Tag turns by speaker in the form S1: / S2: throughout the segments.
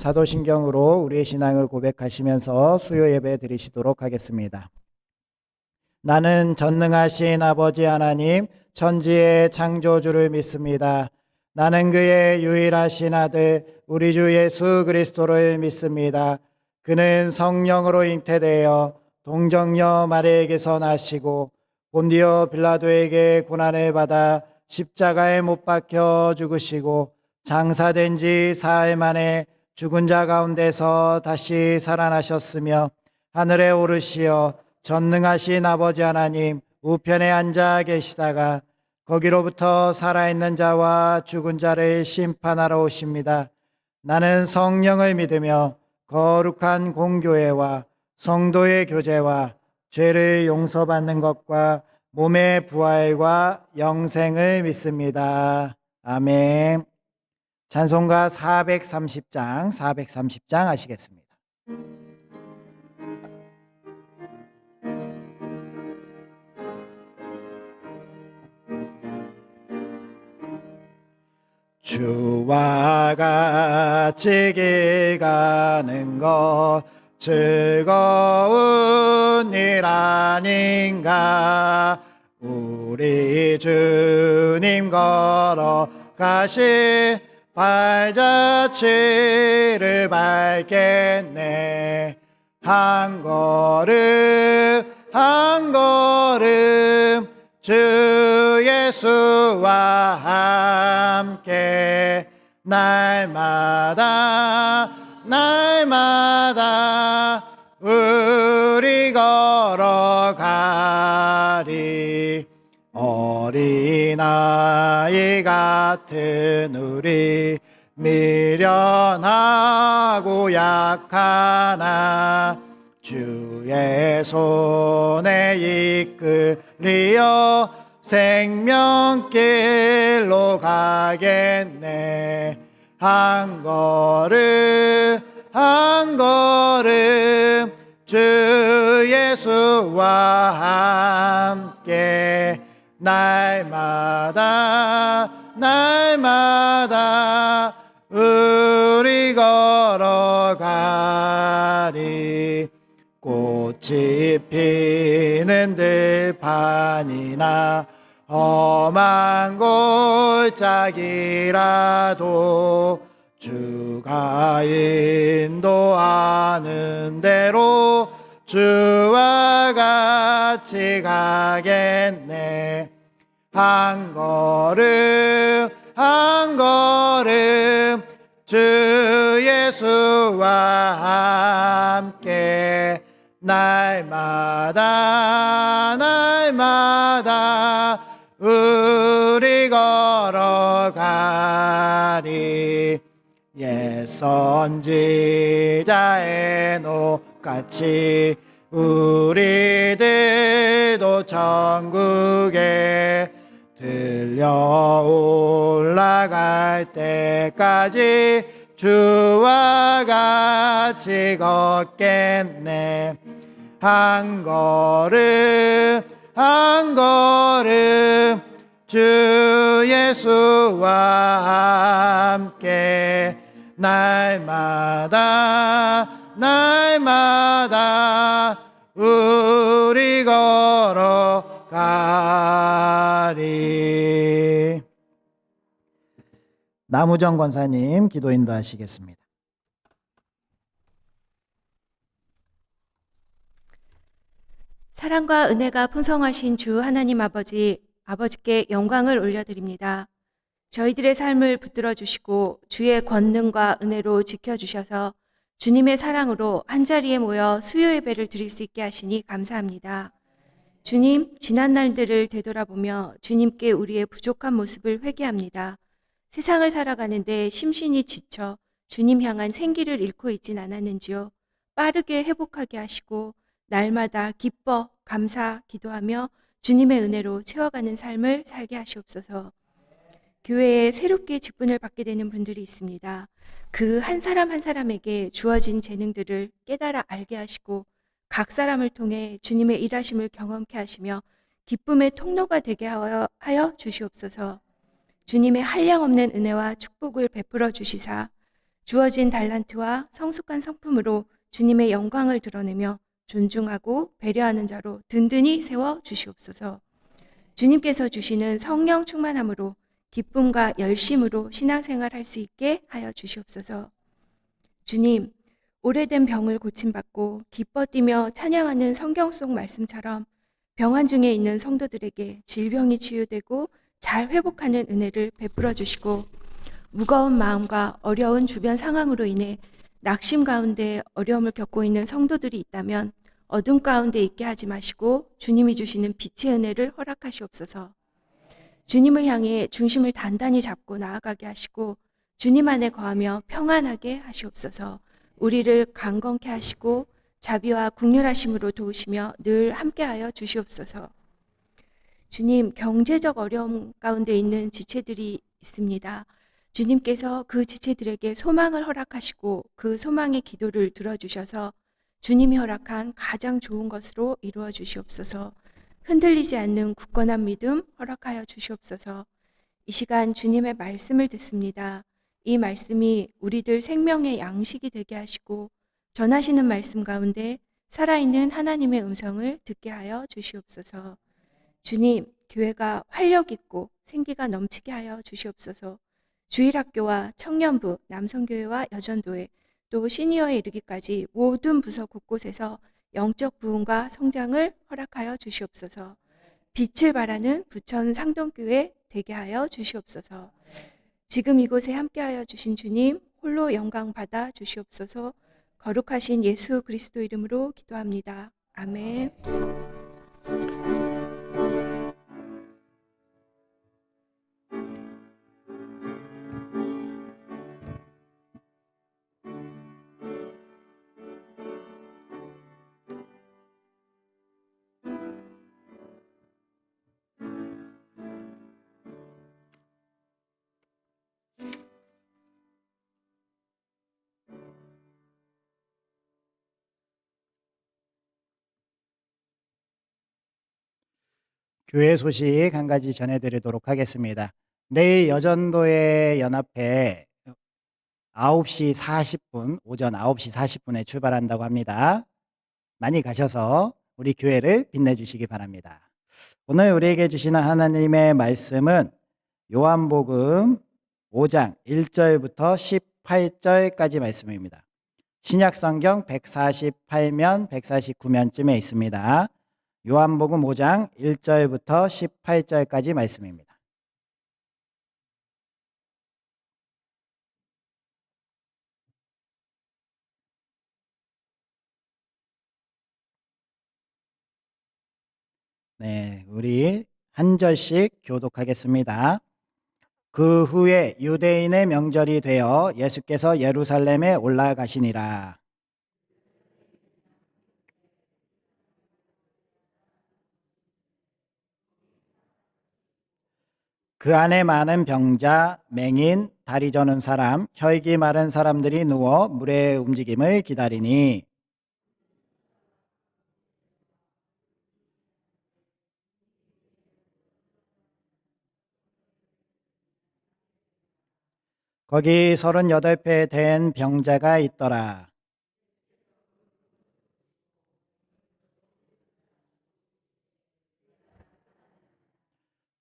S1: 사도신경으로 우리의 신앙을 고백하시면서 수요 예배 드리시도록 하겠습니다. 나는 전능하신 아버지 하나님 천지의 창조주를 믿습니다. 나는 그의 유일하신 아들 우리 주 예수 그리스도를 믿습니다. 그는 성령으로 잉태되어 동정녀 마리에게서 나시고 본디오 빌라도에게 고난을 받아 십자가에 못 박혀 죽으시고 장사된 지 사흘 만에 죽은 자 가운데서 다시 살아나셨으며 하늘에 오르시어 전능하신 아버지 하나님 우편에 앉아 계시다가 거기로부터 살아있는 자와 죽은 자를 심판하러 오십니다. 나는 성령을 믿으며 거룩한 공교회와 성도의 교제와 죄를 용서받는 것과 몸의 부활과 영생을 믿습니다. 아멘. 찬송가 430장 하시겠습니다. 주와 같이 길 가는 것 즐거운 일 아닌가. 우리 주님 걸어가신 발자취를 밟겠네. 한 걸음 한 걸음 주 예수와 함께 날마다 우리 걸어가리. 어린아이 같은 우리 미련하고 약하나 주의 손에 이끌리어 생명길로 가겠네. 한 걸음 주 예수와 함께 날마다 우리 걸어가리. 꽃이 피는 들판이나 험한 골짜기라도 주가 인도하는 대로 주와 같이 가겠네. 한 걸음 주 예수와 함께 날마다 우리 걸어가리. 옛 선지자 에녹같이 우리들도 천국에 들려 올라갈 때까지 주와 같이 걷겠네. 한 걸음 주 예수와 함께 날마다 우리 걸어가리. 나무정 권사님 기도 인도하시겠습니다.
S2: 사랑과 은혜가 풍성하신 주 하나님 아버지께 영광을 올려드립니다. 저희들의 삶을 붙들어 주시고 주의 권능과 은혜로 지켜주셔서 주님의 사랑으로 한자리에 모여 수요 예배를 드릴 수 있게 하시니 감사합니다. 주님, 지난 날들을 되돌아보며 주님께 우리의 부족한 모습을 회개합니다. 세상을 살아가는데 심신이 지쳐 주님 향한 생기를 잃고 있진 않았는지요. 빠르게 회복하게 하시고 날마다 기뻐 감사 기도하며 주님의 은혜로 채워가는 삶을 살게 하시옵소서. 교회에 새롭게 직분을 받게 되는 분들이 있습니다. 그 한 사람 한 사람에게 주어진 재능들을 깨달아 알게 하시고 각 사람을 통해 주님의 일하심을 경험케 하시며 기쁨의 통로가 되게 하여 주시옵소서. 주님의 한량없는 은혜와 축복을 베풀어 주시사 주어진 달란트와 성숙한 성품으로 주님의 영광을 드러내며 존중하고 배려하는 자로 든든히 세워 주시옵소서. 주님께서 주시는 성령 충만함으로 기쁨과 열심으로 신앙생활 할 수 있게 하여 주시옵소서. 주님, 오래된 병을 고침받고 기뻐 뛰며 찬양하는 성경 속 말씀처럼 병환 중에 있는 성도들에게 질병이 치유되고 잘 회복하는 은혜를 베풀어 주시고, 무거운 마음과 어려운 주변 상황으로 인해 낙심 가운데 어려움을 겪고 있는 성도들이 있다면 어둠 가운데 있게 하지 마시고 주님이 주시는 빛의 은혜를 허락하시옵소서. 주님을 향해 중심을 단단히 잡고 나아가게 하시고 주님 안에 거하며 평안하게 하시옵소서. 우리를 강건케 하시고 자비와 긍휼하심으로 도우시며 늘 함께하여 주시옵소서. 주님, 경제적 어려움 가운데 있는 지체들이 있습니다. 주님께서 그 지체들에게 소망을 허락하시고 그 소망의 기도를 들어주셔서 주님이 허락한 가장 좋은 것으로 이루어 주시옵소서. 흔들리지 않는 굳건한 믿음 허락하여 주시옵소서. 이 시간 주님의 말씀을 듣습니다. 이 말씀이 우리들 생명의 양식이 되게 하시고 전하시는 말씀 가운데 살아있는 하나님의 음성을 듣게 하여 주시옵소서. 주님, 교회가 활력 있고 생기가 넘치게 하여 주시옵소서. 주일학교와 청년부, 남성교회와 여전도회, 또 시니어에 이르기까지 모든 부서 곳곳에서 영적 부흥과 성장을 허락하여 주시옵소서. 빛을 발하는 부천 상동교회 되게 하여 주시옵소서. 지금 이곳에 함께하여 주신 주님, 홀로 영광 받아 주시옵소서. 거룩하신 예수 그리스도 이름으로 기도합니다. 아멘.
S1: 교회 소식 한 가지 전해드리도록 하겠습니다. 내일 여전도회 연합회 9시 40분, 오전 9시 40분에 출발한다고 합니다. 많이 가셔서 우리 교회를 빛내주시기 바랍니다. 오늘 우리에게 주시는 하나님의 말씀은 요한복음 5장 1절부터 18절까지 말씀입니다. 신약성경 148면 149면쯤에 있습니다. 요한복음 5장 1절부터 18절까지 말씀입니다. 네, 우리 한 절씩 교독하겠습니다. 그 후에 유대인의 명절이 되어 예수께서 예루살렘에 올라가시니라. 그 안에 많은 병자, 맹인, 다리 저는 사람, 혈기 마른 사람들이 누워 물의 움직임을 기다리니 거기 38배 된 병자가 있더라.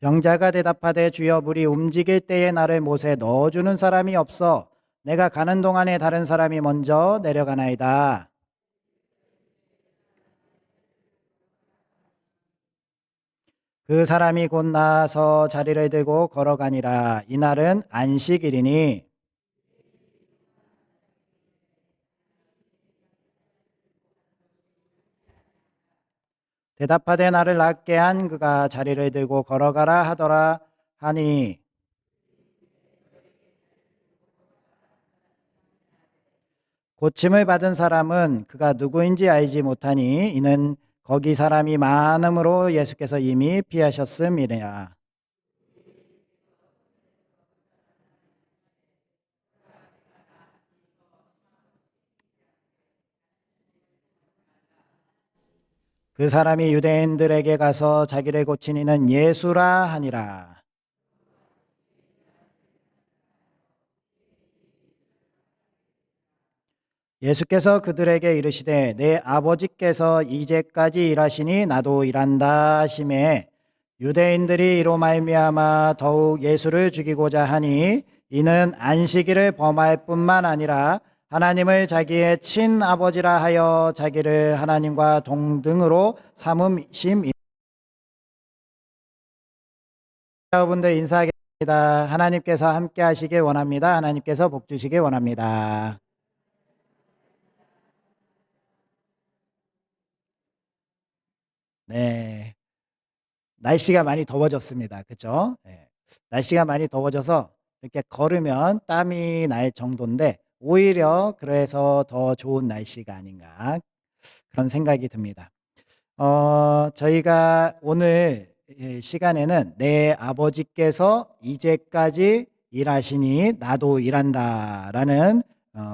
S1: 병자가 대답하되 주여 물이 움직일 때에 나를 못에 넣어주는 사람이 없어 내가 가는 동안에 다른 사람이 먼저 내려가나이다. 그 사람이 곧 나아서 자리를 들고 걸어가니라. 이날은 안식일이니 대답하되 나를 낫게 한 그가 자리를 들고 걸어가라 하더라 하니 고침을 받은 사람은 그가 누구인지 알지 못하니 이는 거기 사람이 많음으로 예수께서 이미 피하셨음이라. 그 사람이 유대인들에게 가서 자기를 고친 이는 예수라 하니라. 예수께서 그들에게 이르시되 내 아버지께서 이제까지 일하시니 나도 일한다 하시매 유대인들이 이로 말미암아 더욱 예수를 죽이고자 하니 이는 안식일을 범할 뿐만 아니라 하나님을 자기의 친아버지라 하여 자기를 하나님과 동등으로 삼으심이니라. 여러분들 인사하겠습니다. 하나님께서 함께 하시길 원합니다. 하나님께서 복 주시길 원합니다. 네. 날씨가 많이 더워졌습니다. 그죠? 네. 날씨가 많이 더워져서 이렇게 걸으면 땀이 날 정도인데 오히려 그래서 더 좋은 날씨가 아닌가 그런 생각이 듭니다. 저희가 오늘 시간에는 내 아버지께서 이제까지 일하시니 나도 일한다라는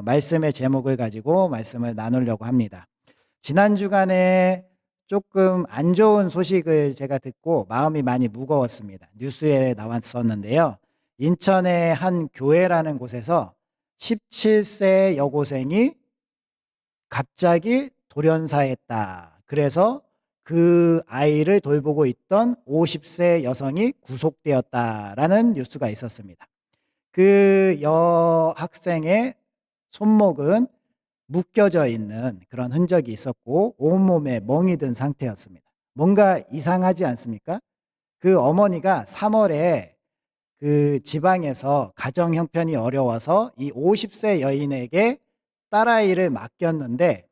S1: 말씀의 제목을 가지고 말씀을 나누려고 합니다. 지난 주간에 조금 안 좋은 소식을 제가 듣고 마음이 많이 무거웠습니다. 뉴스에 나왔었는데요. 인천의 한 교회라는 곳에서 17세 여고생이 갑자기 돌연사했다. 그래서 그 아이를 돌보고 있던 50세 여성이 구속되었다라는 뉴스가 있었습니다. 그 여학생의 손목은 묶여져 있는 그런 흔적이 있었고 온몸에 멍이 든 상태였습니다. 뭔가 이상하지 않습니까? 그 어머니가 3월에 그 지방에서 가정 형편이 어려워서 이 50세 여인에게 딸아이를 맡겼는데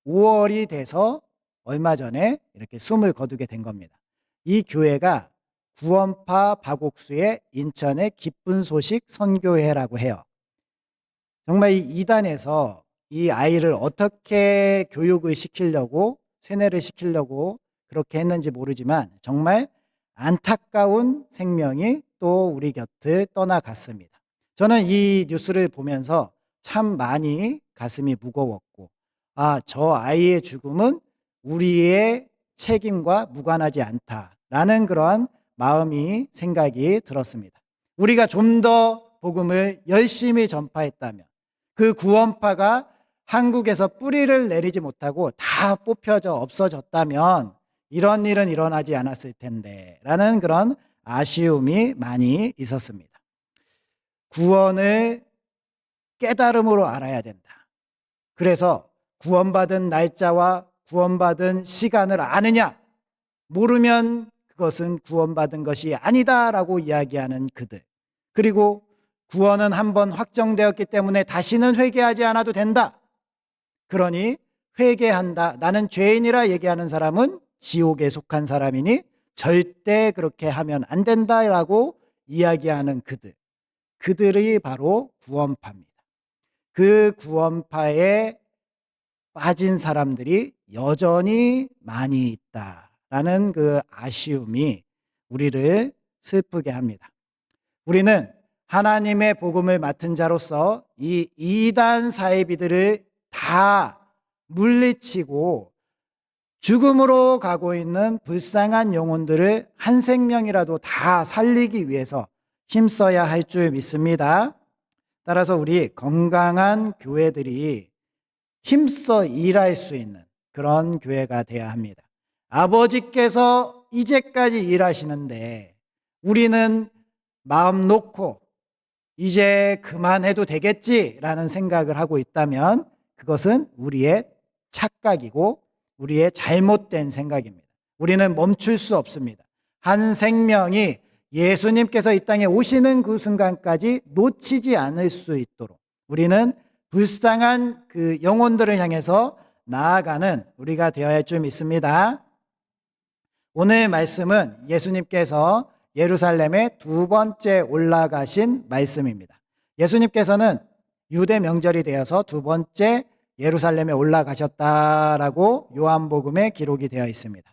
S1: 5월이 돼서 얼마 전에 이렇게 숨을 거두게 된 겁니다. 이 교회가 구원파 박옥수의 인천의 기쁜 소식 선교회라고 해요. 정말 이 이단에서 이 아이를 어떻게 교육을 시키려고 세뇌를 시키려고 그렇게 했는지 모르지만 정말 안타까운 생명이 또 우리 곁을 떠나갔습니다. 저는 이 뉴스를 보면서 참 많이 가슴이 무거웠고 저 아이의 죽음은 우리의 책임과 무관하지 않다라는 그러한 마음이 생각이 들었습니다. 우리가 좀 더 복음을 열심히 전파했다면 그 구원파가 한국에서 뿌리를 내리지 못하고 다 뽑혀져 없어졌다면 이런 일은 일어나지 않았을 텐데 라는 그런 아쉬움이 많이 있었습니다. 구원을 깨달음으로 알아야 된다. 그래서 구원받은 날짜와 구원받은 시간을 아느냐? 모르면 그것은 구원받은 것이 아니다라고 이야기하는 그들. 그리고 구원은 한번 확정되었기 때문에 다시는 회개하지 않아도 된다. 그러니 회개한다. 나는 죄인이라 얘기하는 사람은 지옥에 속한 사람이니 절대 그렇게 하면 안 된다라고 이야기하는 그들. 그들이 바로 구원파입니다. 그 구원파에 빠진 사람들이 여전히 많이 있다라는 그 아쉬움이 우리를 슬프게 합니다. 우리는 하나님의 복음을 맡은 자로서 이 이단 사이비들을 다 물리치고 죽음으로 가고 있는 불쌍한 영혼들을 한 생명이라도 다 살리기 위해서 힘써야 할 줄 믿습니다. 따라서 우리 건강한 교회들이 힘써 일할 수 있는 그런 교회가 되어야 합니다. 아버지께서 이제까지 일하시는데 우리는 마음 놓고 이제 그만해도 되겠지라는 생각을 하고 있다면 그것은 우리의 착각이고 우리의 잘못된 생각입니다. 우리는 멈출 수 없습니다. 한 생명이 예수님께서 이 땅에 오시는 그 순간까지 놓치지 않을 수 있도록 우리는 불쌍한 그 영혼들을 향해서 나아가는 우리가 되어야 할 줄 믿습니다. 오늘 말씀은 예수님께서 예루살렘에 두 번째 올라가신 말씀입니다. 예수님께서는 유대 명절이 되어서 두 번째 예루살렘에 올라가셨다라고 요한복음에 기록이 되어 있습니다.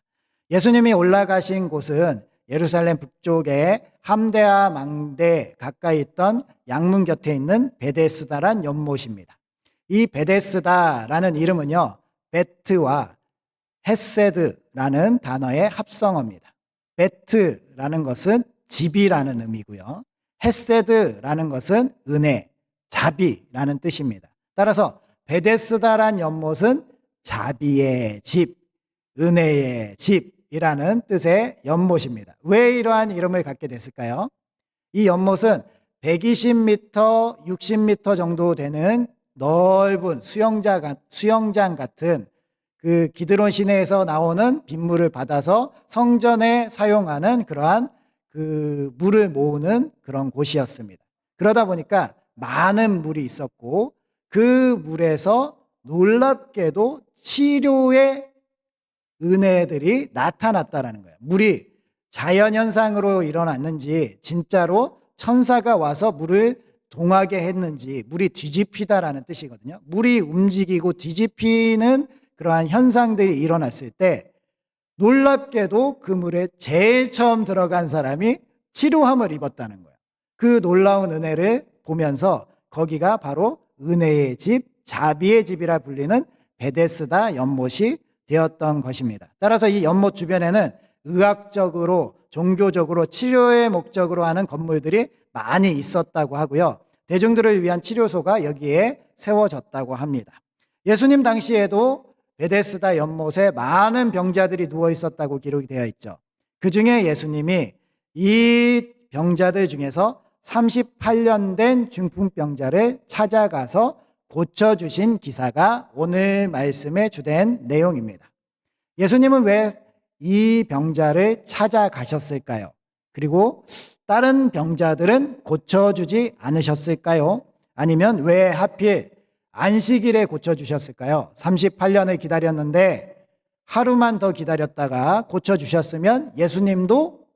S1: 예수님이 올라가신 곳은 예루살렘 북쪽에 함대와 망대 가까이 있던 양문 곁에 있는 베데스다란 연못입니다. 이 베데스다라는 이름은요, 베트와 헤세드라는 단어의 합성어입니다. 베트라는 것은 집이라는 의미고요. 헤세드라는 것은 은혜, 자비라는 뜻입니다. 따라서 베데스다란 연못은 자비의 집, 은혜의 집이라는 뜻의 연못입니다. 왜 이러한 이름을 갖게 됐을까요? 이 연못은 120m, 60m 정도 되는 넓은 수영장 같은 그 기드론 시내에서 나오는 빗물을 받아서 성전에 사용하는 그러한 그 물을 모으는 그런 곳이었습니다. 그러다 보니까 많은 물이 있었고 그 물에서 놀랍게도 치료의 은혜들이 나타났다라는 거예요. 물이 자연현상으로 일어났는지 진짜로 천사가 와서 물을 동하게 했는지 물이 뒤집히다라는 뜻이거든요. 물이 움직이고 뒤집히는 그러한 현상들이 일어났을 때 놀랍게도 그 물에 제일 처음 들어간 사람이 치료함을 입었다는 거예요. 그 놀라운 은혜를 보면서 거기가 바로 은혜의 집, 자비의 집이라 불리는 베데스다 연못이 되었던 것입니다. 따라서 이 연못 주변에는 의학적으로, 종교적으로, 치료의 목적으로 하는 건물들이 많이 있었다고 하고요. 대중들을 위한 치료소가 여기에 세워졌다고 합니다. 예수님 당시에도 베데스다 연못에 많은 병자들이 누워 있었다고 기록이 되어 있죠. 그 중에 예수님이 이 병자들 중에서 38년 된 중풍병자를 찾아가서 고쳐주신 기사가 오늘 말씀의 주된 내용입니다. 예수님은 왜 이 병자를 찾아가셨을까요? 그리고 다른 병자들은 고쳐주지 않으셨을까요? 아니면 왜 하필 안식일에 고쳐주셨을까요? 38년을 기다렸는데 하루만 더 기다렸다가 고쳐주셨으면 예수님도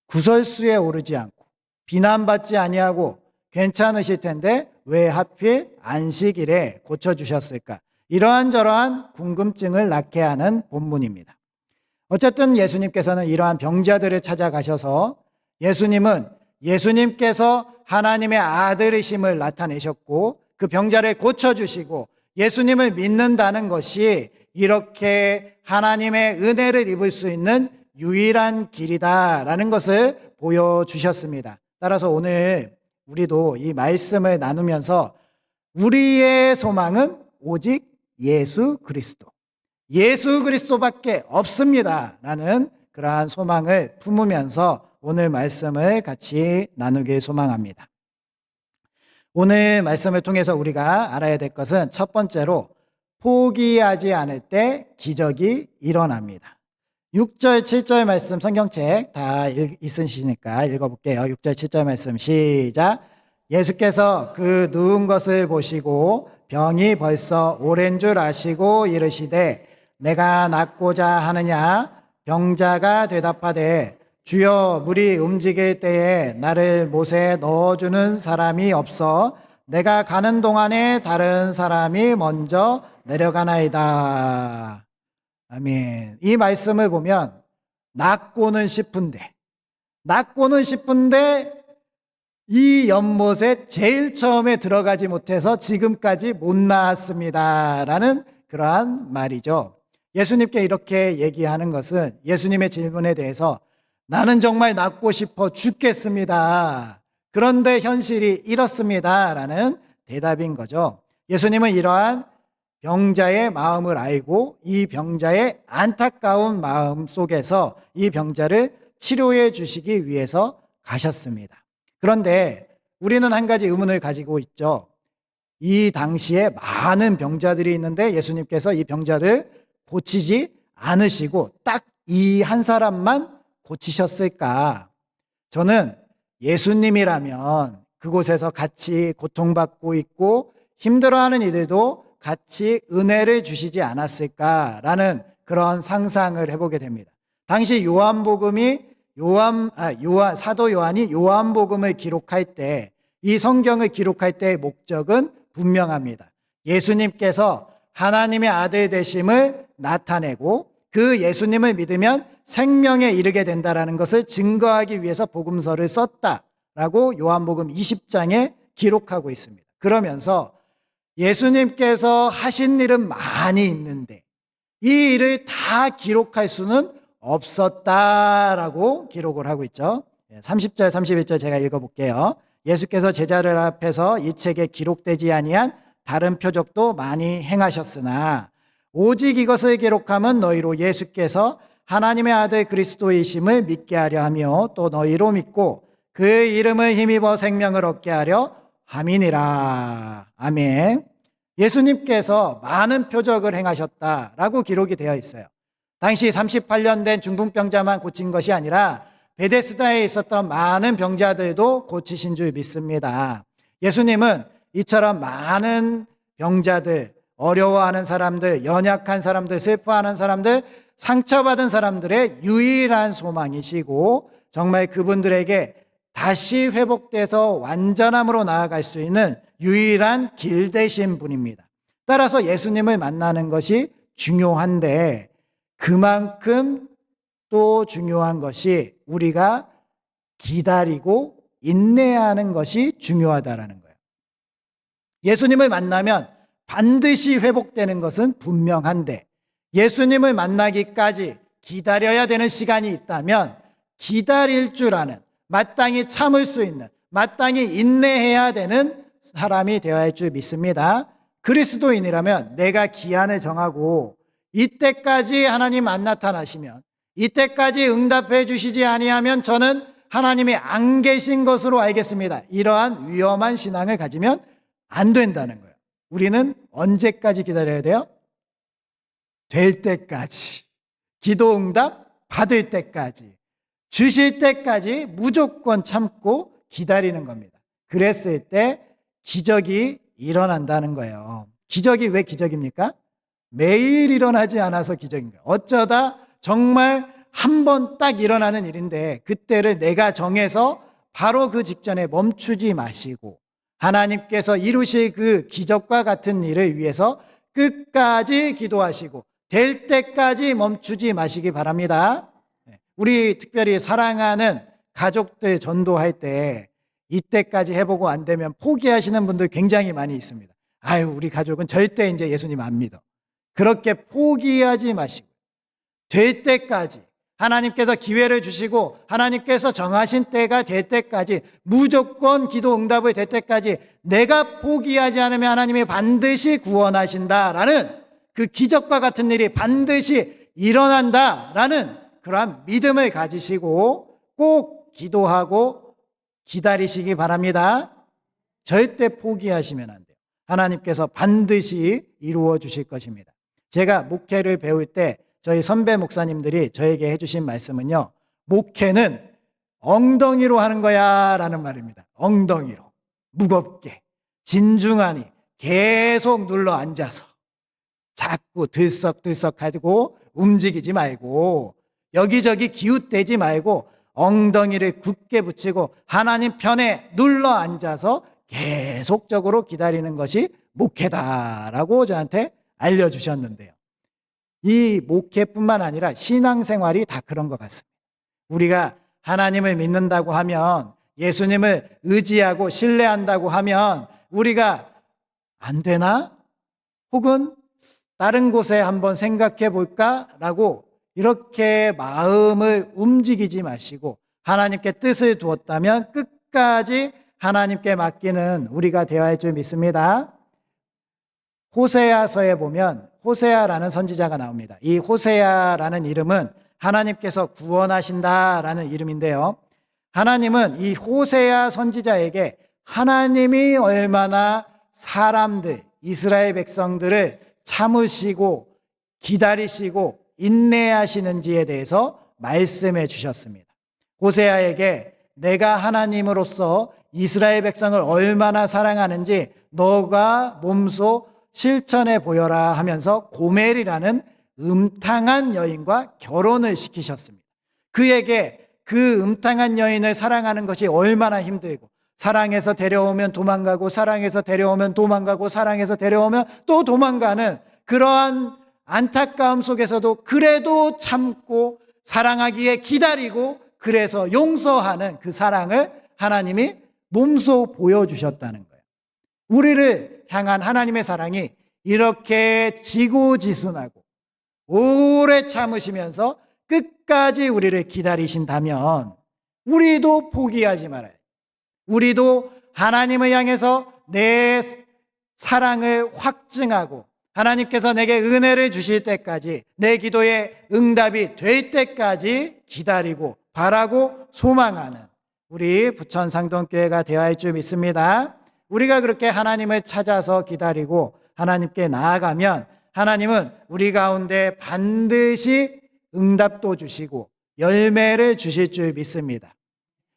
S1: 구설수에 오르지 않고 비난받지 아니하고 괜찮으실 텐데 왜 하필 안식일에 고쳐주셨을까? 이러한저러한 궁금증을 낳게 하는 본문입니다. 어쨌든 예수님께서는 이러한 병자들을 찾아가셔서 예수님은 예수님께서 하나님의 아들이심을 나타내셨고 그 병자를 고쳐주시고 예수님을 믿는다는 것이 이렇게 하나님의 은혜를 입을 수 있는 유일한 길이다라는 것을 보여주셨습니다. 따라서 오늘 우리도 이 말씀을 나누면서 우리의 소망은 오직 예수 그리스도밖에 없습니다 라는 그러한 소망을 품으면서 오늘 말씀을 같이 나누길 소망합니다. 오늘 말씀을 통해서 우리가 알아야 될 것은 첫 번째로 포기하지 않을 때 기적이 일어납니다. 6절, 7절 말씀 성경책 다 있으시니까 읽어볼게요. 6절, 7절 말씀 시작. 예수께서 그 누운 것을 보시고 병이 벌써 오랜 줄 아시고 이르시되 내가 낫고자 하느냐? 병자가 대답하되 주여 물이 움직일 때에 나를 못에 넣어주는 사람이 없어 내가 가는 동안에 다른 사람이 먼저 내려가나이다. 아멘. 이 말씀을 보면 낫고는 싶은데 이 연못에 제일 처음에 들어가지 못해서 지금까지 못 나왔습니다 라는 그러한 말이죠. 예수님께 이렇게 얘기하는 것은 예수님의 질문에 대해서 나는 정말 낫고 싶어 죽겠습니다. 그런데 현실이 이렇습니다 라는 대답인 거죠. 예수님은 이러한 병자의 마음을 알고 이 병자의 안타까운 마음 속에서 이 병자를 치료해 주시기 위해서 가셨습니다. 그런데 우리는 한 가지 의문을 가지고 있죠. 이 당시에 많은 병자들이 있는데 예수님께서 이 병자를 고치지 않으시고 딱 이 한 사람만 고치셨을까? 저는 예수님이라면 그곳에서 같이 고통받고 있고 힘들어하는 이들도 같이 은혜를 주시지 않았을까라는 그런 상상을 해보게 됩니다. 당시 사도 요한이 요한복음을 기록할 때, 이 성경을 기록할 때의 목적은 분명합니다. 예수님께서 하나님의 아들 되심을 나타내고 그 예수님을 믿으면 생명에 이르게 된다라는 것을 증거하기 위해서 복음서를 썼다라고 요한복음 20장에 기록하고 있습니다. 그러면서 예수님께서 하신 일은 많이 있는데 이 일을 다 기록할 수는 없었다라고 기록을 하고 있죠. 30절, 31절 제가 읽어볼게요. 예수께서 제자들 앞에서 이 책에 기록되지 아니한 다른 표적도 많이 행하셨으나 오직 이것을 기록함은 너희로 예수께서 하나님의 아들 그리스도이심을 믿게 하려 하며 또 너희로 믿고 그 이름을 힘입어 생명을 얻게 하려 함이니라. 아멘. 예수님께서 많은 표적을 행하셨다라고 기록이 되어 있어요. 당시 38년 된 중풍병자만 고친 것이 아니라 베데스다에 있었던 많은 병자들도 고치신 줄 믿습니다. 예수님은 이처럼 많은 병자들, 어려워하는 사람들, 연약한 사람들, 슬퍼하는 사람들, 상처받은 사람들의 유일한 소망이시고 정말 그분들에게 다시 회복돼서 완전함으로 나아갈 수 있는 유일한 길 되신 분입니다. 따라서 예수님을 만나는 것이 중요한데 그만큼 또 중요한 것이 우리가 기다리고 인내하는 것이 중요하다라는 거예요. 예수님을 만나면 반드시 회복되는 것은 분명한데 예수님을 만나기까지 기다려야 되는 시간이 있다면 기다릴 줄 아는, 마땅히 참을 수 있는, 마땅히 인내해야 되는 사람이 되어야 할 줄 믿습니다. 그리스도인이라면 내가 기한을 정하고 이때까지 하나님 안 나타나시면, 이때까지 응답해 주시지 아니하면 저는 하나님이 안 계신 것으로 알겠습니다. 이러한 위험한 신앙을 가지면 안 된다는 거예요. 우리는 언제까지 기다려야 돼요? 될 때까지. 기도 응답 받을 때까지. 주실 때까지 무조건 참고 기다리는 겁니다. 그랬을 때 기적이 일어난다는 거예요. 기적이 왜 기적입니까? 매일 일어나지 않아서 기적인 거예요. 어쩌다 정말 한 번 딱 일어나는 일인데 그때를 내가 정해서 바로 그 직전에 멈추지 마시고 하나님께서 이루실 그 기적과 같은 일을 위해서 끝까지 기도하시고 될 때까지 멈추지 마시기 바랍니다. 우리 특별히 사랑하는 가족들 전도할 때 이때까지 해보고 안 되면 포기하시는 분들 굉장히 많이 있습니다. 아유, 우리 가족은 절대 이제 예수님 안 믿어. 그렇게 포기하지 마시고 될 때까지 하나님께서 기회를 주시고 하나님께서 정하신 때가 될 때까지 무조건 기도 응답을 될 때까지 내가 포기하지 않으면 하나님이 반드시 구원하신다라는 그 기적과 같은 일이 반드시 일어난다라는 그러한 믿음을 가지시고 꼭 기도하고 기다리시기 바랍니다. 절대 포기하시면 안 돼요. 하나님께서 반드시 이루어 주실 것입니다. 제가 목회를 배울 때 저희 선배 목사님들이 저에게 해주신 말씀은요, 목회는 엉덩이로 하는 거야 라는 말입니다. 엉덩이로 무겁게 진중하니 계속 눌러 앉아서 자꾸 들썩들썩하고 움직이지 말고 여기저기 기웃대지 말고 엉덩이를 굳게 붙이고 하나님 편에 눌러 앉아서 계속적으로 기다리는 것이 목회다라고 저한테 알려주셨는데요. 이 목회뿐만 아니라 신앙생활이 다 그런 것 같습니다. 우리가 하나님을 믿는다고 하면, 예수님을 의지하고 신뢰한다고 하면 우리가 안 되나? 혹은 다른 곳에 한번 생각해 볼까라고 이렇게 마음을 움직이지 마시고 하나님께 뜻을 두었다면 끝까지 하나님께 맡기는 우리가 되어야 할 줄 믿습니다. 호세아서에 보면 호세아라는 선지자가 나옵니다. 이 호세아라는 이름은 하나님께서 구원하신다라는 이름인데요. 하나님은 이 호세아 선지자에게 하나님이 얼마나 사람들, 이스라엘 백성들을 참으시고 기다리시고 인내하시는지에 대해서 말씀해 주셨습니다. 호세아에게 내가 하나님으로서 이스라엘 백성을 얼마나 사랑하는지 너가 몸소 실천해 보여라 하면서 고멜이라는 음탕한 여인과 결혼을 시키셨습니다. 그에게 그 음탕한 여인을 사랑하는 것이 얼마나 힘들고 사랑해서 데려오면 도망가고 사랑해서 데려오면 도망가고 사랑해서 데려오면 또 도망가는 그러한 안타까움 속에서도 그래도 참고 사랑하기에 기다리고 그래서 용서하는 그 사랑을 하나님이 몸소 보여주셨다는 거예요. 우리를 향한 하나님의 사랑이 이렇게 지고지순하고 오래 참으시면서 끝까지 우리를 기다리신다면 우리도 포기하지 말아요. 우리도 하나님을 향해서 내 사랑을 확증하고 하나님께서 내게 은혜를 주실 때까지, 내 기도에 응답이 될 때까지 기다리고 바라고 소망하는 우리 부천 상동교회가 되어야 할 줄 믿습니다. 우리가 그렇게 하나님을 찾아서 기다리고 하나님께 나아가면 하나님은 우리 가운데 반드시 응답도 주시고 열매를 주실 줄 믿습니다.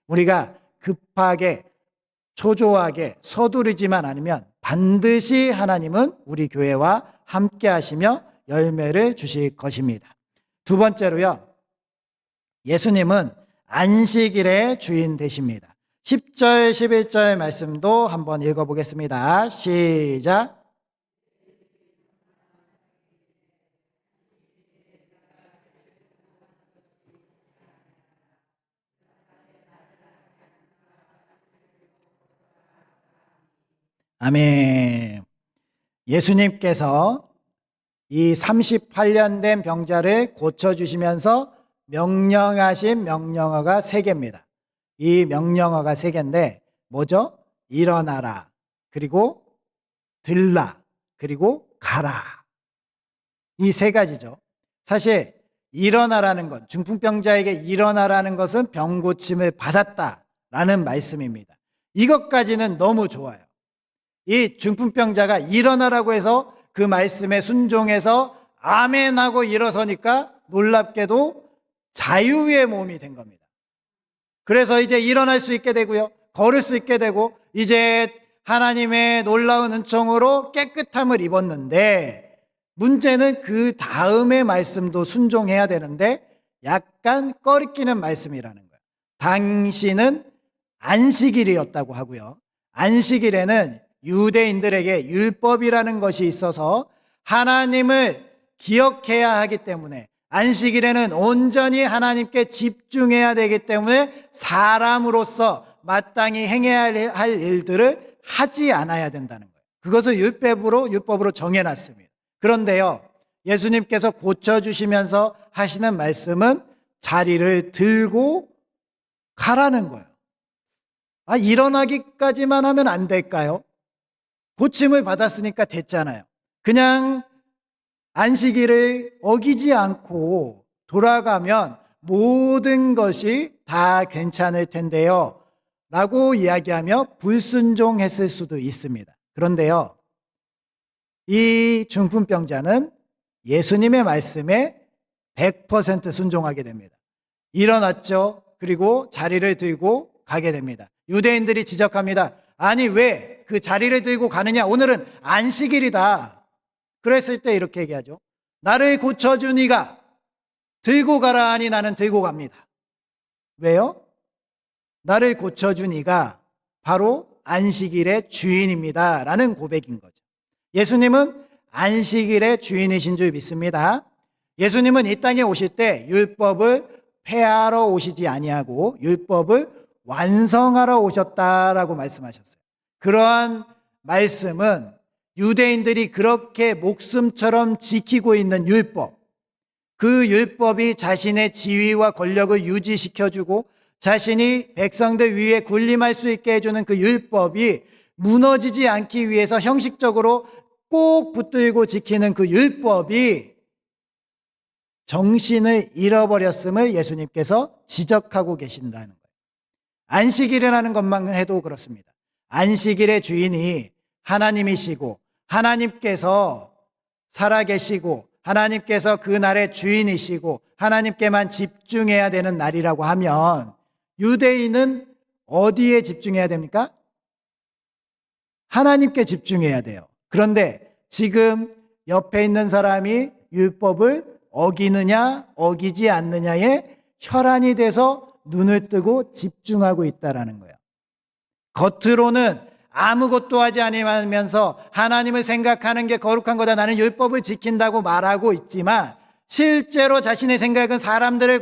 S1: 우리가 급하게 초조하게 서두르지만 않으면 반드시 하나님은 우리 교회와 함께 하시며 열매를 주실 것입니다. 두 번째로요, 예수님은 안식일의 주인 되십니다. 10절, 11절 말씀도 한번 읽어보겠습니다. 시작. 아멘. 예수님께서 이 38년 된 병자를 고쳐주시면서 명령하신 명령어가 3개입니다. 이 명령어가 3개인데 뭐죠? 일어나라, 그리고 들라, 그리고 가라. 이 3가지죠. 사실 일어나라는 것, 중풍병자에게 일어나라는 것은 병 고침을 받았다라는 말씀입니다. 이것까지는 너무 좋아요. 이 중풍병자가 일어나라고 해서 그 말씀에 순종해서 아멘하고 일어서니까 놀랍게도 자유의 몸이 된 겁니다. 그래서 이제 일어날 수 있게 되고요, 걸을 수 있게 되고, 이제 하나님의 놀라운 은총으로 깨끗함을 입었는데, 문제는 그 다음의 말씀도 순종해야 되는데 약간 꺼리끼는 말씀이라는 거예요. 당신은 안식일이었다고 하고요, 안식일에는 유대인들에게 율법이라는 것이 있어서 하나님을 기억해야 하기 때문에, 안식일에는 온전히 하나님께 집중해야 되기 때문에 사람으로서 마땅히 행해야 할 일들을 하지 않아야 된다는 거예요. 그것을 율법으로 정해놨습니다. 그런데요, 예수님께서 고쳐주시면서 하시는 말씀은 자리를 들고 가라는 거예요. 일어나기까지만 하면 안 될까요? 고침을 받았으니까 됐잖아요. 그냥 안식일을 어기지 않고 돌아가면 모든 것이 다 괜찮을 텐데요 라고 이야기하며 불순종했을 수도 있습니다. 그런데요, 이 중풍병자는 예수님의 말씀에 100% 순종하게 됩니다. 일어났죠. 그리고 자리를 들고 가게 됩니다. 유대인들이 지적합니다. 아니, 왜 그 자리를 들고 가느냐? 오늘은 안식일이다. 그랬을 때 이렇게 얘기하죠. 나를 고쳐준 이가 들고 가라 하니 나는 들고 갑니다. 왜요? 나를 고쳐준 이가 바로 안식일의 주인입니다 라는 고백인 거죠. 예수님은 안식일의 주인이신 줄 믿습니다. 예수님은 이 땅에 오실 때 율법을 폐하러 오시지 아니하고 율법을 완성하러 오셨다라고 말씀하셨어요. 그러한 말씀은 유대인들이 그렇게 목숨처럼 지키고 있는 율법, 그 율법이 자신의 지위와 권력을 유지시켜주고 자신이 백성들 위에 군림할 수 있게 해주는 그 율법이 무너지지 않기 위해서 형식적으로 꼭 붙들고 지키는 그 율법이 정신을 잃어버렸음을 예수님께서 지적하고 계신다는 거예요. 안식일이라는 것만 해도 그렇습니다. 안식일의 주인이 하나님이시고 하나님께서 살아계시고 하나님께서 그 날의 주인이시고 하나님께만 집중해야 되는 날이라고 하면 유대인은 어디에 집중해야 됩니까? 하나님께 집중해야 돼요. 그런데 지금 옆에 있는 사람이 율법을 어기느냐 어기지 않느냐에 혈안이 돼서 눈을 뜨고 집중하고 있다라는 거예요. 겉으로는 아무것도 하지 않으면서 하나님을 생각하는 게 거룩한 거다, 나는 율법을 지킨다고 말하고 있지만 실제로 자신의 생각은 사람들을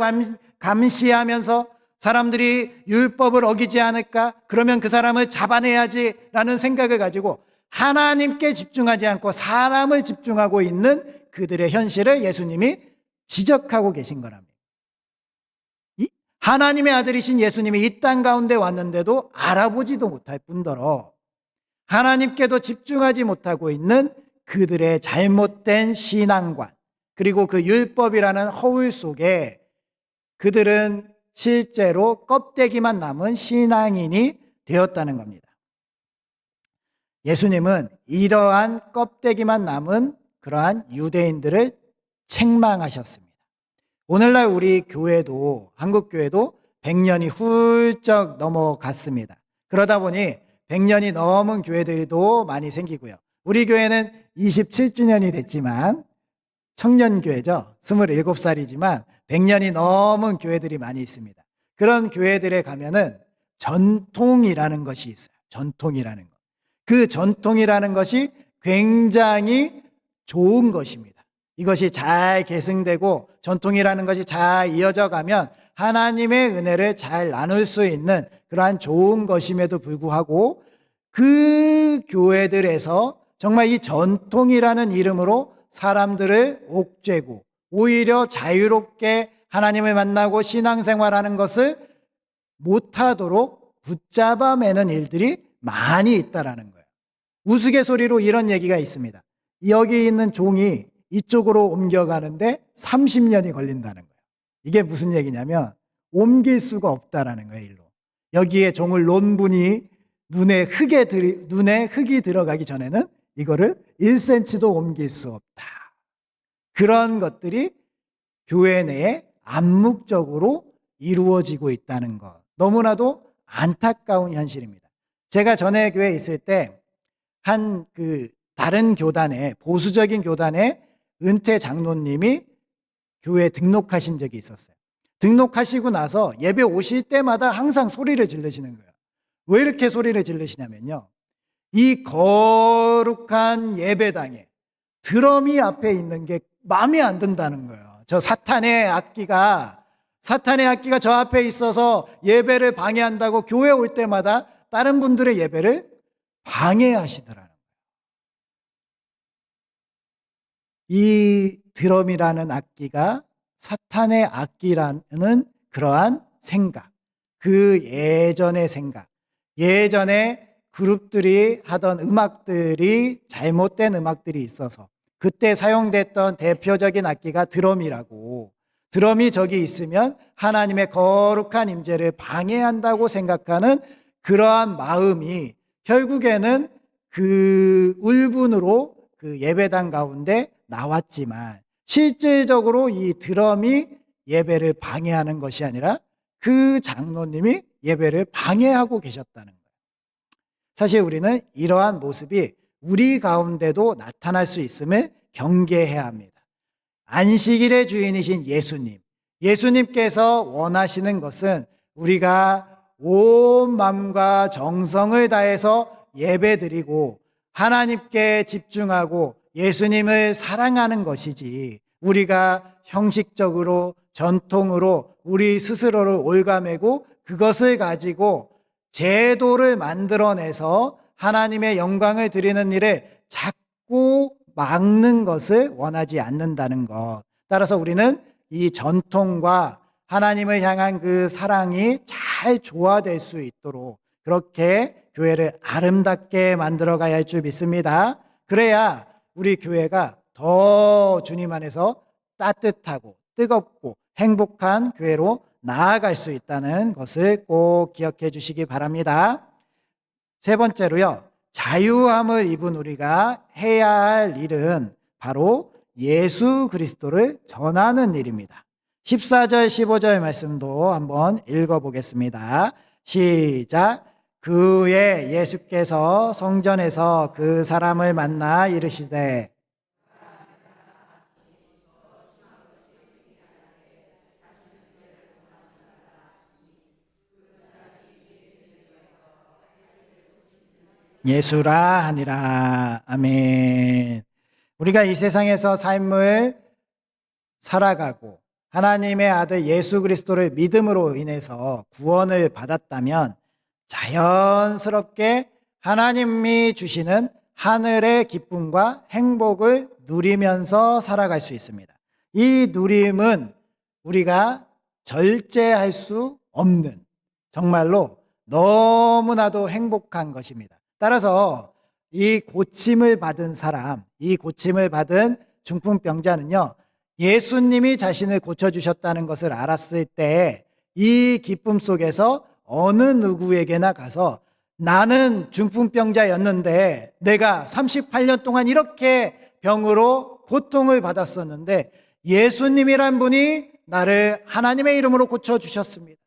S1: 감시하면서 사람들이 율법을 어기지 않을까? 그러면 그 사람을 잡아내야지 라는 생각을 가지고 하나님께 집중하지 않고 사람을 집중하고 있는 그들의 현실을 예수님이 지적하고 계신 거랍니다. 하나님의 아들이신 예수님이 이 땅 가운데 왔는데도 알아보지도 못할 뿐더러 하나님께도 집중하지 못하고 있는 그들의 잘못된 신앙관, 그리고 그 율법이라는 허울 속에 그들은 실제로 껍데기만 남은 신앙인이 되었다는 겁니다. 예수님은 이러한 껍데기만 남은 그러한 유대인들을 책망하셨습니다. 오늘날 우리 교회도, 한국교회도 100년이 훌쩍 넘어갔습니다. 그러다 보니 100년이 넘은 교회들도 많이 생기고요. 우리 교회는 27주년이 됐지만 청년교회죠. 27살이지만 100년이 넘은 교회들이 많이 있습니다. 그런 교회들에 가면은 전통이라는 것이 있어요. 전통이라는 것. 그 전통이라는 것이 굉장히 좋은 것입니다. 이것이 잘 계승되고 전통이라는 것이 잘 이어져 가면 하나님의 은혜를 잘 나눌 수 있는 그러한 좋은 것임에도 불구하고 그 교회들에서 정말 이 전통이라는 이름으로 사람들을 옥죄고 오히려 자유롭게 하나님을 만나고 신앙생활하는 것을 못하도록 붙잡아 매는 일들이 많이 있다라는 거예요. 우스갯소리로 이런 얘기가 있습니다. 여기 있는 종이 이쪽으로 옮겨가는데 30년이 걸린다는 거예요. 이게 무슨 얘기냐면 옮길 수가 없다라는 거예요. 일로. 여기에 종을 놓은 분이 눈에 흙이 들어가기 전에는 이거를 1cm도 옮길 수 없다. 그런 것들이 교회 내에 암묵적으로 이루어지고 있다는 것. 너무나도 안타까운 현실입니다. 제가 전에 교회에 있을 때 다른 교단에, 보수적인 교단에 은퇴 장로님이 교회에 등록하신 적이 있었어요. 등록하시고 나서 예배 오실 때마다 항상 소리를 지르시는 거예요. 왜 이렇게 소리를 지르시냐면요. 이 거룩한 예배당에 드럼이 앞에 있는 게 마음에 안 든다는 거예요. 사탄의 악기가 저 앞에 있어서 예배를 방해한다고 교회 올 때마다 다른 분들의 예배를 방해하시더라는 거예요. 이 드럼이라는 악기가 사탄의 악기라는 그러한 생각, 그 예전의 생각, 예전에 그룹들이 하던 음악들이 잘못된 음악들이 있어서 그때 사용됐던 대표적인 악기가 드럼이라고, 드럼이 저기 있으면 하나님의 거룩한 임재를 방해한다고 생각하는 그러한 마음이 결국에는 그 울분으로 그 예배당 가운데 나왔지만 실질적으로 이 드럼이 예배를 방해하는 것이 아니라 그 장로님이 예배를 방해하고 계셨다는 거예요. 사실 우리는 이러한 모습이 우리 가운데도 나타날 수 있음을 경계해야 합니다. 안식일의 주인이신 예수님께서 원하시는 것은 우리가 온 마음과 정성을 다해서 예배드리고 하나님께 집중하고 예수님을 사랑하는 것이지, 우리가 형식적으로 전통으로 우리 스스로를 올가매고 그것을 가지고 제도를 만들어내서 하나님의 영광을 드리는 일에 자꾸 막는 것을 원하지 않는다는 것. 따라서 우리는 이 전통과 하나님을 향한 그 사랑이 잘 조화될 수 있도록 그렇게 교회를 아름답게 만들어 가야 할 줄 믿습니다. 그래야 우리 교회가 더 주님 안에서 따뜻하고 뜨겁고 행복한 교회로 나아갈 수 있다는 것을 꼭 기억해 주시기 바랍니다. 세 번째로요, 자유함을 입은 우리가 해야 할 일은 바로 예수 그리스도를 전하는 일입니다. 14절 15절 말씀도 한번 읽어보겠습니다. 시작. 그의 예수께서 성전에서 그 사람을 만나 이르시되 예수라 하니라. 아멘. 우리가 이 세상에서 삶을 살아가고 하나님의 아들 예수 그리스도를 믿음으로 인해서 구원을 받았다면 자연스럽게 하나님이 주시는 하늘의 기쁨과 행복을 누리면서 살아갈 수 있습니다. 이 누림은 우리가 절제할 수 없는, 정말로 너무나도 행복한 것입니다. 따라서 이 고침을 받은 사람, 이 고침을 받은 중풍병자는요, 예수님이 자신을 고쳐주셨다는 것을 알았을 때 이 기쁨 속에서 어느 누구에게나 가서 나는 중풍병자였는데 내가 38년 동안 이렇게 병으로 고통을 받았었는데 예수님이란 분이 나를 하나님의 이름으로 고쳐주셨습니다.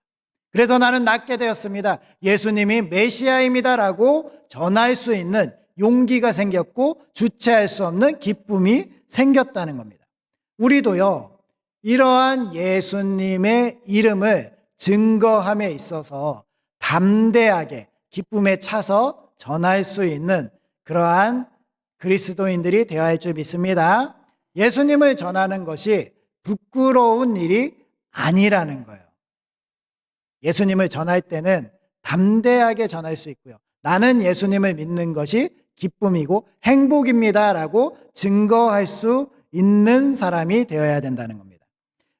S1: 그래서 나는 낫게 되었습니다. 예수님이 메시아입니다라고 전할 수 있는 용기가 생겼고 주체할 수 없는 기쁨이 생겼다는 겁니다. 우리도요, 이러한 예수님의 이름을 증거함에 있어서 담대하게 기쁨에 차서 전할 수 있는 그러한 그리스도인들이 되어야 할 줄 믿습니다. 예수님을 전하는 것이 부끄러운 일이 아니라는 거예요. 예수님을 전할 때는 담대하게 전할 수 있고요. 나는 예수님을 믿는 것이 기쁨이고 행복입니다라고 증거할 수 있는 사람이 되어야 된다는 겁니다.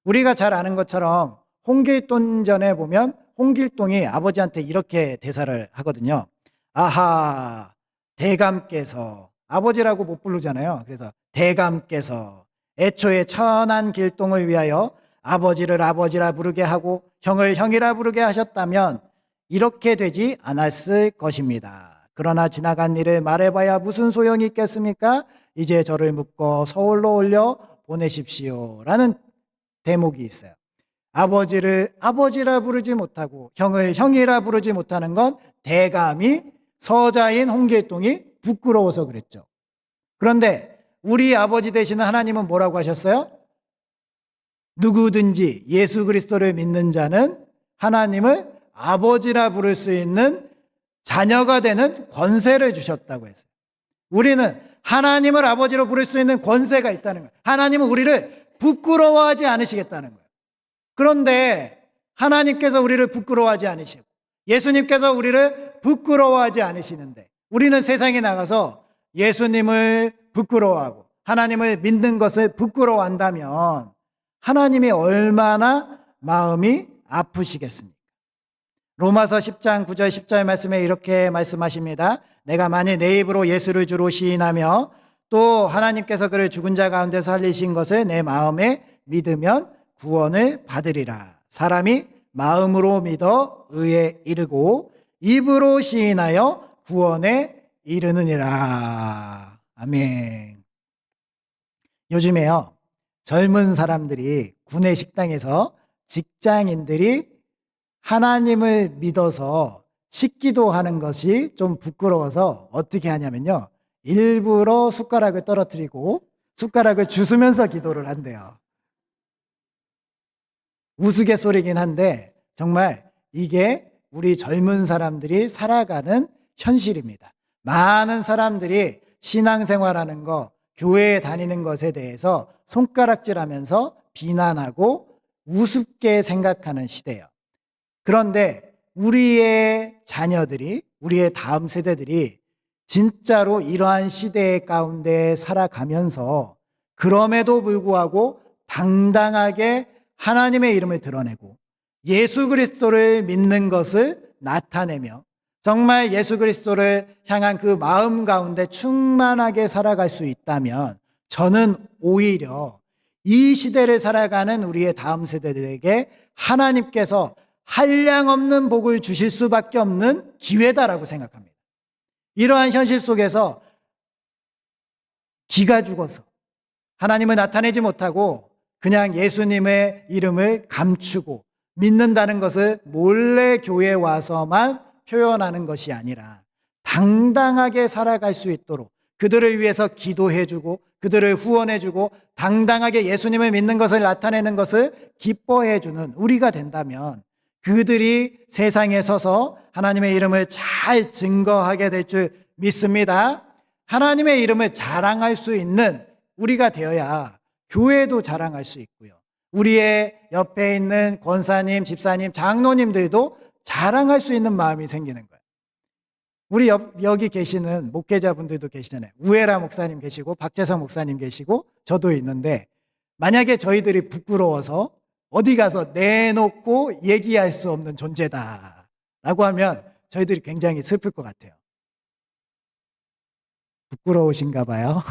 S1: 우리가 잘 아는 것처럼 홍길동전에 보면 홍길동이 아버지한테 이렇게 대사를 하거든요. 아하, 대감께서, 아버지라고 못 부르잖아요. 그래서 대감께서 애초에 천한 길동을 위하여 아버지를 아버지라 부르게 하고 형을 형이라 부르게 하셨다면 이렇게 되지 않았을 것입니다. 그러나 지나간 일을 말해봐야 무슨 소용이 있겠습니까? 이제 저를 묶어 서울로 올려 보내십시오라는 대목이 있어요. 아버지를 아버지라 부르지 못하고 형을 형이라 부르지 못하는 건 대감이 서자인 홍길동이 부끄러워서 그랬죠. 그런데 우리 아버지 되시는 하나님은 뭐라고 하셨어요? 누구든지 예수 그리스도를 믿는 자는 하나님을 아버지라 부를 수 있는 자녀가 되는 권세를 주셨다고 했어요. 우리는 하나님을 아버지로 부를 수 있는 권세가 있다는 거예요. 하나님은 우리를 부끄러워하지 않으시겠다는 거예요. 그런데 하나님께서 우리를 부끄러워하지 않으시고 예수님께서 우리를 부끄러워하지 않으시는데 우리는 세상에 나가서 예수님을 부끄러워하고 하나님을 믿는 것을 부끄러워한다면 하나님이 얼마나 마음이 아프시겠습니까? 로마서 10장 9절 10절 말씀에 이렇게 말씀하십니다. 내가 만일 내 입으로 예수를 주로 시인하며 또 하나님께서 그를 죽은 자 가운데서 살리신 것을 내 마음에 믿으면 구원을 받으리라. 사람이 마음으로 믿어 의에 이르고 입으로 시인하여 구원에 이르느니라. 아멘. 요즘에요, 젊은 사람들이 구내 식당에서 직장인들이 하나님을 믿어서 식기도 하는 것이 좀 부끄러워서 어떻게 하냐면요, 일부러 숟가락을 떨어뜨리고 숟가락을 주스면서 기도를 한대요. 우스갯소리긴 한데 정말 이게 우리 젊은 사람들이 살아가는 현실입니다. 많은 사람들이 신앙생활하는 거, 교회에 다니는 것에 대해서 손가락질하면서 비난하고 우습게 생각하는 시대예요. 그런데 우리의 자녀들이, 우리의 다음 세대들이 진짜로 이러한 시대 가운데 살아가면서 그럼에도 불구하고 당당하게 하나님의 이름을 드러내고 예수 그리스도를 믿는 것을 나타내며 정말 예수 그리스도를 향한 그 마음 가운데 충만하게 살아갈 수 있다면 저는 오히려 이 시대를 살아가는 우리의 다음 세대들에게 하나님께서 한량없는 복을 주실 수밖에 없는 기회다라고 생각합니다. 이러한 현실 속에서 기가 죽어서 하나님을 나타내지 못하고 그냥 예수님의 이름을 감추고 믿는다는 것을 몰래 교회에 와서만 표현하는 것이 아니라 당당하게 살아갈 수 있도록 그들을 위해서 기도해주고 그들을 후원해주고 당당하게 예수님을 믿는 것을 나타내는 것을 기뻐해주는 우리가 된다면 그들이 세상에 서서 하나님의 이름을 잘 증거하게 될 줄 믿습니다. 하나님의 이름을 자랑할 수 있는 우리가 되어야 교회도 자랑할 수 있고요. 우리의 옆에 있는 권사님, 집사님, 장로님들도 자랑할 수 있는 마음이 생기는 거예요. 우리 여기 계시는 목회자분들도 계시잖아요. 우에라 목사님 계시고 박재성 목사님 계시고 저도 있는데 만약에 저희들이 부끄러워서 어디 가서 내놓고 얘기할 수 없는 존재다라고 하면 저희들이 굉장히 슬플 것 같아요. 부끄러우신가 봐요.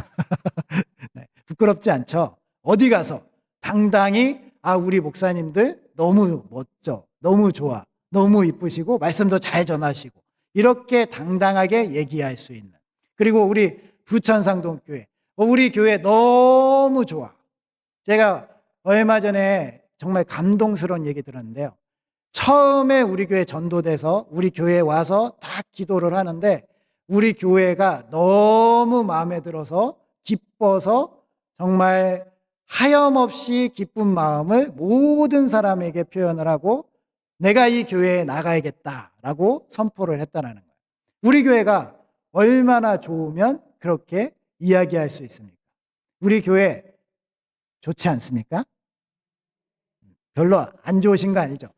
S1: 네, 부끄럽지 않죠? 어디 가서 당당히 우리 목사님들 너무 멋져, 너무 좋아, 너무 이쁘시고 말씀도 잘 전하시고 이렇게 당당하게 얘기할 수 있는. 그리고 우리 부천상동교회, 우리 교회 너무 좋아. 제가 얼마 전에 정말 감동스러운 얘기 들었는데요. 처음에 우리 교회 전도돼서 우리 교회에 와서 딱 기도를 하는데 우리 교회가 너무 마음에 들어서 기뻐서 정말 하염없이 기쁜 마음을 모든 사람에게 표현을 하고 내가 이 교회에 나가야겠다라고 선포를 했다는 거예요. 우리 교회가 얼마나 좋으면 그렇게 이야기할 수 있습니까? 우리 교회 좋지 않습니까? 별로 안 좋으신 거 아니죠?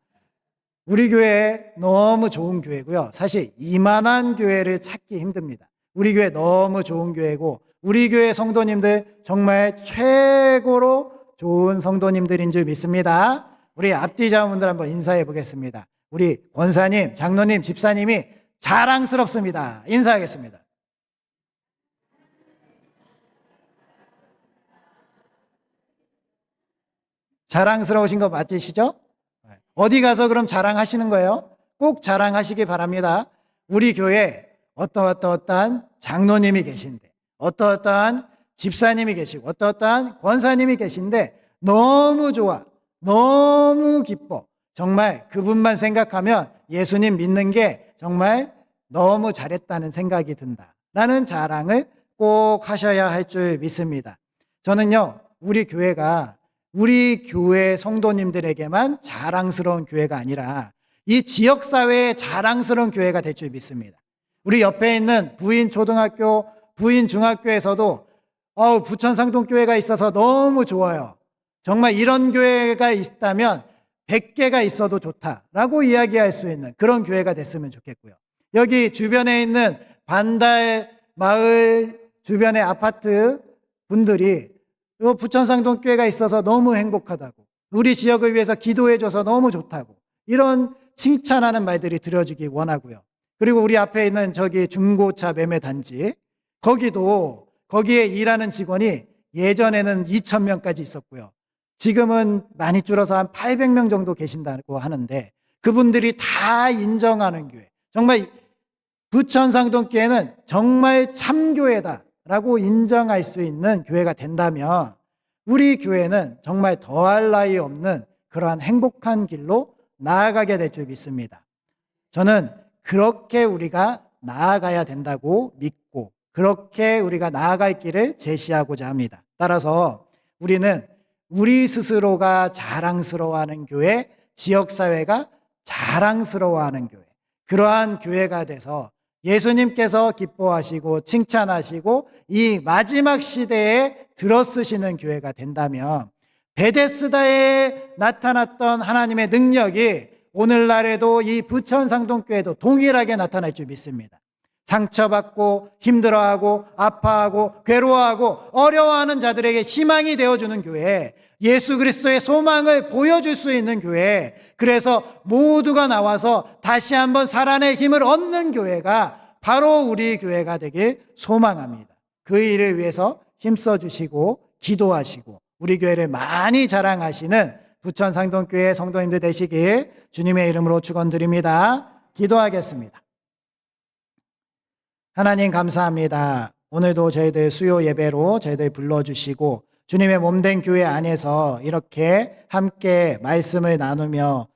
S1: 우리 교회 너무 좋은 교회고요. 사실 이만한 교회를 찾기 힘듭니다. 우리 교회 너무 좋은 교회고 우리 교회 성도님들 정말 최고로 좋은 성도님들인 줄 믿습니다. 우리 앞뒤 자분들 한번 인사해 보겠습니다. 우리 권사님, 장로님, 집사님이 자랑스럽습니다. 인사하겠습니다. 자랑스러우신 거 맞으시죠? 어디 가서 그럼 자랑하시는 거예요? 꼭 자랑하시기 바랍니다. 우리 교회에 어떠한 장로님이 계신데, 어떠한 집사님이 계시고, 어떠한 권사님이 계신데 너무 좋아, 너무 기뻐. 정말 그분만 생각하면 예수님 믿는 게 정말 너무 잘했다는 생각이 든다. 라는 자랑을 꼭 하셔야 할 줄 믿습니다. 저는요, 우리 교회가 우리 교회 성도님들에게만 자랑스러운 교회가 아니라 이 지역사회에 자랑스러운 교회가 될 줄 믿습니다. 우리 옆에 있는 부인 초등학교, 부인 중학교에서도 부천상동교회가 있어서 너무 좋아요. 정말 이런 교회가 있다면 100개가 있어도 좋다라고 이야기할 수 있는 그런 교회가 됐으면 좋겠고요. 여기 주변에 있는 반달 마을 주변의 아파트 분들이 부천상동교회가 있어서 너무 행복하다고, 우리 지역을 위해서 기도해줘서 너무 좋다고, 이런 칭찬하는 말들이 들려주기 원하고요. 그리고 우리 앞에 있는 저기 중고차 매매 단지, 거기에 일하는 직원이 예전에는 2,000명까지 있었고요. 지금은 많이 줄어서 한 800명 정도 계신다고 하는데 그분들이 다 인정하는 교회, 정말 부천상동교회는 정말 참교회다라고 인정할 수 있는 교회가 된다면 우리 교회는 정말 더할 나위 없는 그러한 행복한 길로 나아가게 될 줄 믿습니다. 저는 그렇게 우리가 나아가야 된다고 믿고 그렇게 우리가 나아갈 길을 제시하고자 합니다. 따라서 우리는 우리 스스로가 자랑스러워하는 교회, 지역사회가 자랑스러워하는 교회, 그러한 교회가 돼서 예수님께서 기뻐하시고 칭찬하시고 이 마지막 시대에 들어쓰시는 교회가 된다면 베데스다에 나타났던 하나님의 능력이 오늘날에도 이 부천상동교회도 동일하게 나타날 줄 믿습니다. 상처받고 힘들어하고 아파하고 괴로워하고 어려워하는 자들에게 희망이 되어주는 교회, 예수 그리스도의 소망을 보여줄 수 있는 교회, 그래서 모두가 나와서 다시 한번 살아낼 힘을 얻는 교회가 바로 우리 교회가 되길 소망합니다. 그 일을 위해서 힘써주시고 기도하시고 우리 교회를 많이 자랑하시는 부천상동교회 성도님들 되시길 주님의 이름으로 축원드립니다. 기도하겠습니다. 하나님 감사합니다. 오늘도 저희들 수요 예배로 저희들 불러주시고 주님의 몸된 교회 안에서 이렇게 함께 말씀을 나누며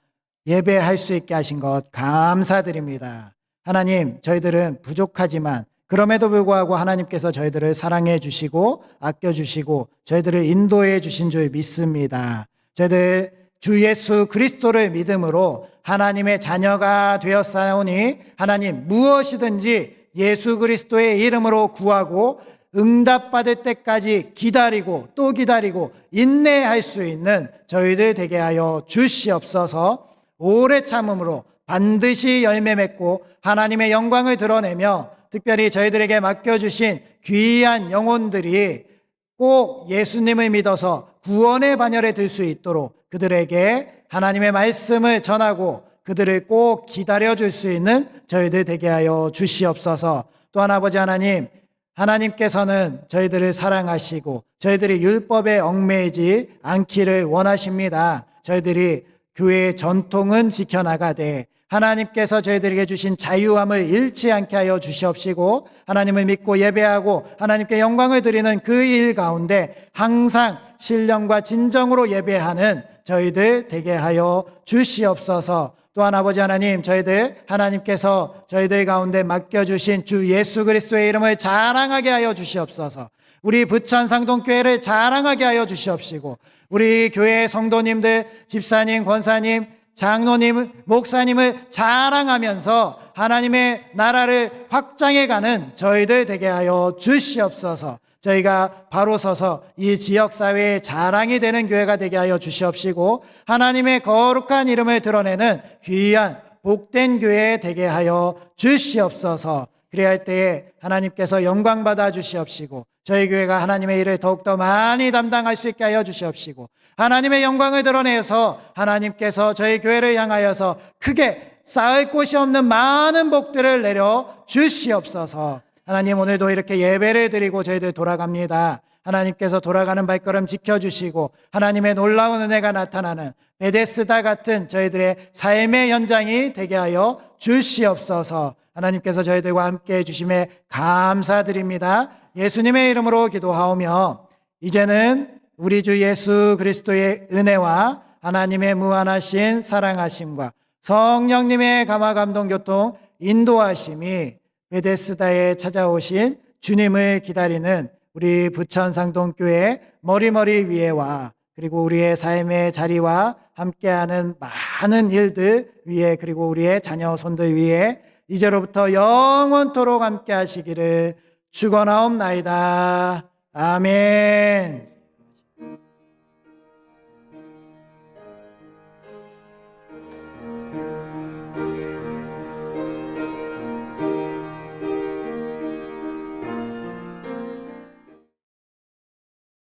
S1: 예배할 수 있게 하신 것 감사드립니다. 하나님, 저희들은 부족하지만 그럼에도 불구하고 하나님께서 저희들을 사랑해 주시고 아껴 주시고 저희들을 인도해 주신 줄 믿습니다. 저희들 주 예수 그리스도를 믿음으로 하나님의 자녀가 되었사오니 하나님 무엇이든지 예수 그리스도의 이름으로 구하고 응답받을 때까지 기다리고 또 기다리고 인내할 수 있는 저희들 되게 하여 주시옵소서. 오래 참음으로 반드시 열매 맺고 하나님의 영광을 드러내며 특별히 저희들에게 맡겨주신 귀한 영혼들이 꼭 예수님을 믿어서 구원의 반열에 들 수 있도록 그들에게 하나님의 말씀을 전하고 그들을 꼭 기다려줄 수 있는 저희들 되게 하여 주시옵소서. 또한 아버지 하나님, 하나님께서는 저희들을 사랑하시고 저희들이 율법에 얽매이지 않기를 원하십니다. 저희들이 교회의 전통은 지켜나가되 하나님께서 저희들에게 주신 자유함을 잃지 않게 하여 주시옵시고 하나님을 믿고 예배하고 하나님께 영광을 드리는 그 일 가운데 항상 신령과 진정으로 예배하는 저희들 되게 하여 주시옵소서. 또한 아버지 하나님, 저희들 하나님께서 저희들 가운데 맡겨주신 주 예수 그리스도의 이름을 자랑하게 하여 주시옵소서. 우리 부천 상동교회를 자랑하게 하여 주시옵시고 우리 교회 성도님들, 집사님, 권사님, 장로님, 목사님을 자랑하면서 하나님의 나라를 확장해가는 저희들 되게 하여 주시옵소서. 저희가 바로 서서 이 지역사회의 자랑이 되는 교회가 되게 하여 주시옵시고 하나님의 거룩한 이름을 드러내는 귀한 복된 교회 되게 하여 주시옵소서. 그래야 할 때에 하나님께서 영광 받아 주시옵시고 저희 교회가 하나님의 일을 더욱더 많이 담당할 수 있게 하여 주시옵시고 하나님의 영광을 드러내서 하나님께서 저희 교회를 향하여서 크게 쌓을 곳이 없는 많은 복들을 내려 주시옵소서. 하나님, 오늘도 이렇게 예배를 드리고 저희들 돌아갑니다. 하나님께서 돌아가는 발걸음 지켜주시고 하나님의 놀라운 은혜가 나타나는 베데스다 같은 저희들의 삶의 현장이 되게 하여 주시옵소서. 하나님께서 저희들과 함께 해주심에 감사드립니다. 예수님의 이름으로 기도하오며 이제는 우리 주 예수 그리스도의 은혜와 하나님의 무한하신 사랑하심과 성령님의 감화 감동 교통 인도하심이 베데스다에 찾아오신 주님을 기다리는 우리 부천상동교회 머리머리 위에와 그리고 우리의 삶의 자리와 함께하는 많은 일들 위에 그리고 우리의 자녀 손들 위에 이제로부터 영원토록 함께 하시기를 축원하옵나이다. 아멘.